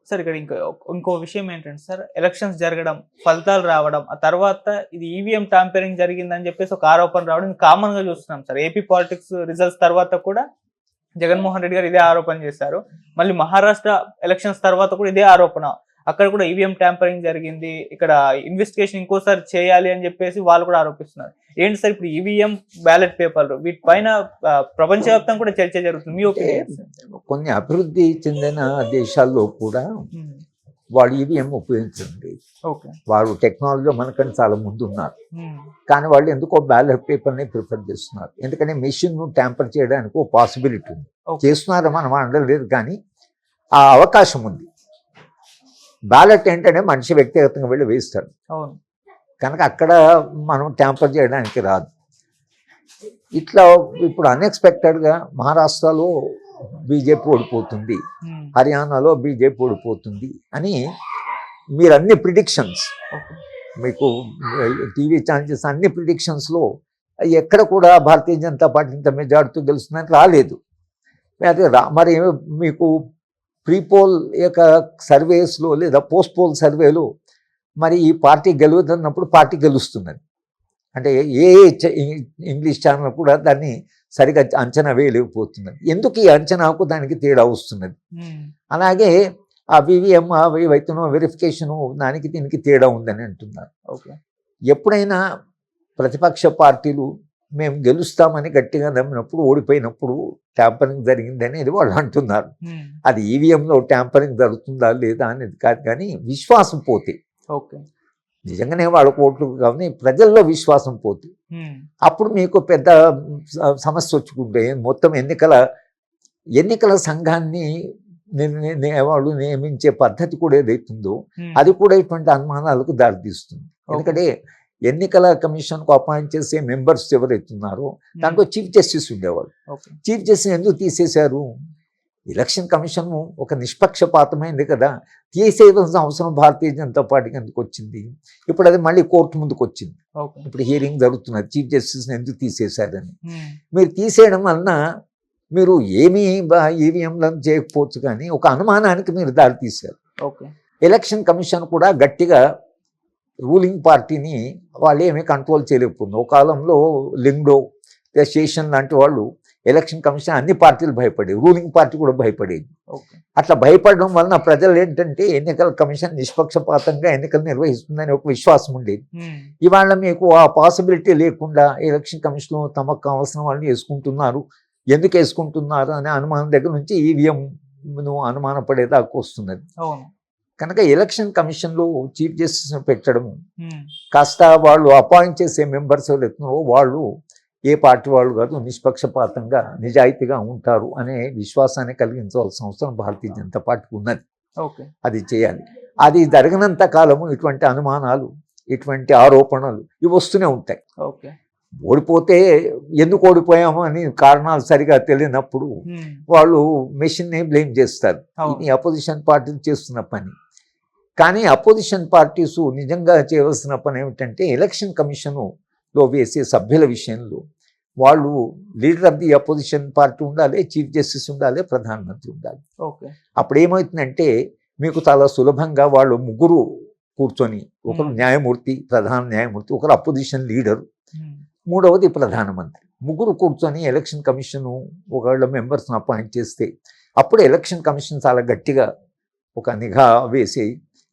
Sir ఇక్కడ ఇంకో విషయం ఏంటంటే సార్, ఎలక్షన్స్ జరగడం, ఫలితాలు రావడం, ఆ తర్వాత ఇది ఈవీఎం టాంపరింగ్ జరిగిందని చెప్పేసి ఒక ఆరోపణ రావడం కామన్ గా చూస్తున్నాం సార్. ఏపీ పాలిటిక్స్ రిజల్ట్స్ తర్వాత కూడా జగన్మోహన్ రెడ్డి గారు ఇదే ఆరోపణ చేశారు. మళ్ళీ మహారాష్ట్ర ఎలక్షన్స్ తర్వాత కూడా ఇదే ఆరోపణ. అక్కడ కూడా ఈవీఎం ట్యాంపరింగ్ జరిగింది, ఇక్కడ ఇన్వెస్టిగేషన్ ఇంకోసారి చేయాలి అని చెప్పేసి వాళ్ళు కూడా ఆరోపిస్తున్నారు. ఏంటి సార్ ఇప్పుడు ఈవీఎం బ్యాలెట్ పేపర్లు వీటిపైన ప్రపంచవ్యాప్తంగా కూడా చర్చ జరుగుతుంది. మీ ఒపీనియన్? కొన్ని అభివృద్ధి చెందిన దేశాల్లో కూడా వాళ్ళు ఈవీఎం ఉపయోగించండి. వాళ్ళు టెక్నాలజీలో మనకని చాలా ముందు ఉన్నారు, కానీ వాళ్ళు ఎందుకో బ్యాలెట్ పేపర్ని ప్రిఫర్ చేస్తున్నారు. ఎందుకంటే మెషిన్ ట్యాంపర్ చేయడానికి ఒక పాసిబిలిటీ ఉంది. చేస్తున్నారో మనం అనలేదు, కానీ ఆ అవకాశం ఉంది. బ్యాలెట్ ఏంటంటే మనిషి వ్యక్తిగతంగా వెళ్ళి వేస్తాడు, కనుక అక్కడ మనం ట్యాంపర్ చేయడానికి రాదు. ఇట్లా ఇప్పుడు అన్ఎక్స్పెక్టెడ్గా మహారాష్ట్రలో బీజేపీ ఓడిపోతుంది, హర్యానాలో బీజేపీ ఓడిపోతుంది అని మీరు అన్ని ప్రిడిక్షన్స్, మీకు టీవీ ఛానల్స్ అన్ని ప్రిడిక్షన్స్లో ఎక్కడ కూడా భారతీయ జనతా పార్టీ ఇంత మెజార్టీతో గెలుస్తుందని రాలేదు. మరి మీకు ప్రీపోల్ యొక్క సర్వేస్లో లేదా పోస్ట్ పోల్ సర్వేలో మరి ఈ పార్టీ గెలుగుతున్నప్పుడు పార్టీ గెలుస్తున్నది అంటే ఇంగ్లీష్ ఛానల్ కూడా దాన్ని సరిగా అంచనా వేయలేకపోతున్నది. ఎందుకు ఈ అంచనాకు దానికి తేడా వస్తున్నది? అలాగే ఆ వివిఎం ఏవైతునో వెరిఫికేషను దానికి దీనికి తేడా ఉందని అంటున్నారు. ఎప్పుడైనా ప్రతిపక్ష పార్టీలు మేము గెలుస్తామని గట్టిగా నమ్మినప్పుడు ఓడిపోయినప్పుడు ట్యాంపరింగ్ జరిగింది అనేది వాళ్ళు అంటున్నారు. అది ఈవీఎంలో ట్యాంపరింగ్ జరుగుతుందా లేదా అనేది కాదు, కానీ విశ్వాసం పోతే, నిజంగానే వాళ్ళ ఓట్లు కానీ ప్రజల్లో విశ్వాసం పోతే అప్పుడు మీకు పెద్ద సమస్య వచ్చుకుంటే మొత్తం ఎన్నికల సంఘాన్ని వాళ్ళు నియమించే పద్ధతి కూడా ఏదైతుందో అది కూడా ఇటువంటి అనుమానాలకు దారితీస్తుంది. ఎందుకంటే ఎన్నికల కమిషన్కు అపాయింట్ చేసే మెంబర్స్ ఎవరైతున్నారో దాంట్లో చీఫ్ జస్టిస్ ఉండేవాళ్ళు. చీఫ్ జస్టిస్ ఎందుకు తీసేశారు? ఎలక్షన్ కమిషన్ ఒక నిష్పక్షపాతమైంది కదా, తీసేయవలసిన అవసరం భారతీయ జనతా పార్టీకి ఎందుకు వచ్చింది? ఇప్పుడు అది మళ్ళీ కోర్టు ముందుకు వచ్చింది. ఇప్పుడు హియరింగ్ జరుగుతున్నది చీఫ్ జస్టిస్ని ఎందుకు తీసేశారని. మీరు తీసేయడం వలన మీరు ఏమీ ఈవీఎంలను చేయకపోవచ్చు, కానీ ఒక అనుమానానికి మీరు దారి తీశారు. ఎలక్షన్ కమిషన్ కూడా గట్టిగా రూలింగ్ పార్టీని వాళ్ళు ఏమీ కంట్రోల్ చేయలేకపోతుంది. ఒక కాలంలో లింగ్డో, శేషన్ లాంటి వాళ్ళు ఎలక్షన్ కమిషన్ అన్ని పార్టీలు భయపడేవి, రూలింగ్ పార్టీ కూడా భయపడేది. అట్లా భయపడడం వలన ప్రజలు ఏంటంటే ఎన్నికల కమిషన్ నిష్పక్షపాతంగా ఎన్నికలు నిర్వహిస్తుందని ఒక విశ్వాసం ఉండేది. ఇవాళ మీకు ఆ పాసిబిలిటీ లేకుండా ఎలక్షన్ కమిషన్ తమకు కావాల్సిన వాళ్ళని వేసుకుంటున్నారు, ఎందుకు వేసుకుంటున్నారు అనే అనుమానం దగ్గర నుంచి ఈవీఎం అనుమానపడేదాకా వస్తున్నది. కనుక ఎలక్షన్ కమిషన్లో చీఫ్ జస్టిస్ పెట్టడం కాస్త వాళ్ళు అపాయింట్ చేసే మెంబర్స్ ఎవరైతున్నారో వాళ్ళు ఏ పార్టీ వాళ్ళు కాదు, నిష్పక్షపాతంగా నిజాయితీగా ఉంటారు అనే విశ్వాసాన్ని కలిగించవలసిన అవసరం భారతీయ జనతా పార్టీకి ఉన్నది. అది చేయాలి. అది జరిగినంత కాలము ఇటువంటి అనుమానాలు, ఇటువంటి ఆరోపణలు ఇవి వస్తూనే ఉంటాయి. ఓడిపోతే ఎందుకు ఓడిపోయాము అని కారణాలు సరిగా తెలియనప్పుడు వాళ్ళు మెషిన్ని బ్లేమ్ చేస్తారు. ఇది అపోజిషన్ పార్టీలు చేస్తున్న పని. కానీ అపోజిషన్ పార్టీస్ నిజంగా చేయవలసిన పని ఏమిటంటే ఎలక్షన్ కమిషన్లో వేసే సభ్యుల విషయంలో వాళ్ళు leader of the opposition party ఉండాలి, చీఫ్ జస్టిస్ ఉండాలి, ప్రధానమంత్రి ఉండాలి. అప్పుడు ఏమవుతుందంటే మీకు చాలా సులభంగా వాళ్ళు ముగ్గురు కూర్చొని, ఒకరు న్యాయమూర్తి, ప్రధాన న్యాయమూర్తి, ఒకరు అపోజిషన్ లీడరు, మూడవది ప్రధానమంత్రి, ముగ్గురు కూర్చొని ఎలక్షన్ కమిషను ఒకళ్ళ మెంబర్స్ని అపాయింట్ చేస్తే అప్పుడు ఎలక్షన్ కమిషన్ చాలా గట్టిగా ఒక నిఘా వేసి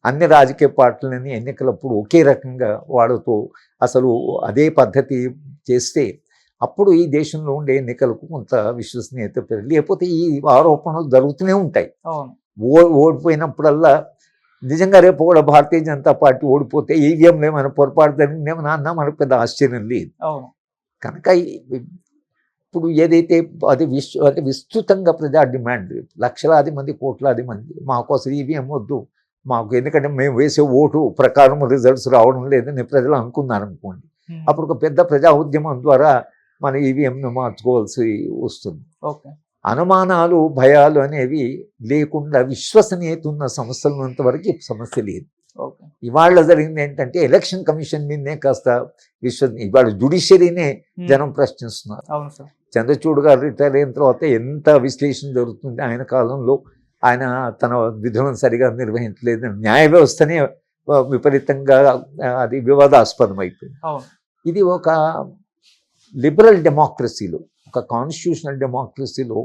అన్ని రాజకీయ పార్టీలని ఎన్నికలప్పుడు ఒకే రకంగా వాడుతూ అసలు అదే పద్ధతి చేస్తే అప్పుడు ఈ దేశంలో ఉండే ఎన్నికలకు కొంత విశ్వసనీయత పెరిగి, లేకపోతే ఈ ఆరోపణలు జరుగుతూనే ఉంటాయి. ఓడిపోయినప్పుడల్లా నిజంగా రేపు కూడా భారతీయ జనతా పార్టీ ఓడిపోతే ఈవీఎంలో ఏమైనా పొరపాటు జరిగిందేమన్నా అన్నా మనకు పెద్ద ఆశ్చర్యం లేదు. కనుక ఇప్పుడు ఏదైతే అది విస్తృతంగా ప్రజా డిమాండ్, లక్షలాది మంది, కోట్లాది మంది మాకు అసలు ఈవీఎం వద్దు మాకు, ఎందుకంటే మేము వేసే ఓటు ప్రకారం రిజల్ట్స్ రావడం లేదని ప్రజలు అనుకున్నారు అనుకోండి, అప్పుడు ఒక పెద్ద ప్రజా ఉద్యమం ద్వారా మన ఈవీఎంను మార్చుకోవాల్సి వస్తుంది. అనుమానాలు, భయాలు అనేవి లేకుండా విశ్వసనీయత ఉన్న సంస్థలు ఉన్నంతవరకు సమస్య లేదు. ఇవాళ జరిగింది ఏంటంటే ఎలక్షన్ కమిషన్ మీదనే కాస్త ఇవాళ జ్యుడిషియరీనే జనం ప్రశ్నిస్తున్నారు. చంద్రచూడ్ గారు రిటైర్ అయిన తర్వాత ఎంత విశ్లేషణ జరుగుతుంది, ఆయన కాలంలో ఆయన తన విధులను సరిగా నిర్వహించలేదు, న్యాయ వ్యవస్థనే విపరీతంగా అది వివాదాస్పదం అయిపోయింది. ఇది ఒక లిబరల్ డెమోక్రసీలో, ఒక కాన్స్టిట్యూషనల్ డెమోక్రసీలో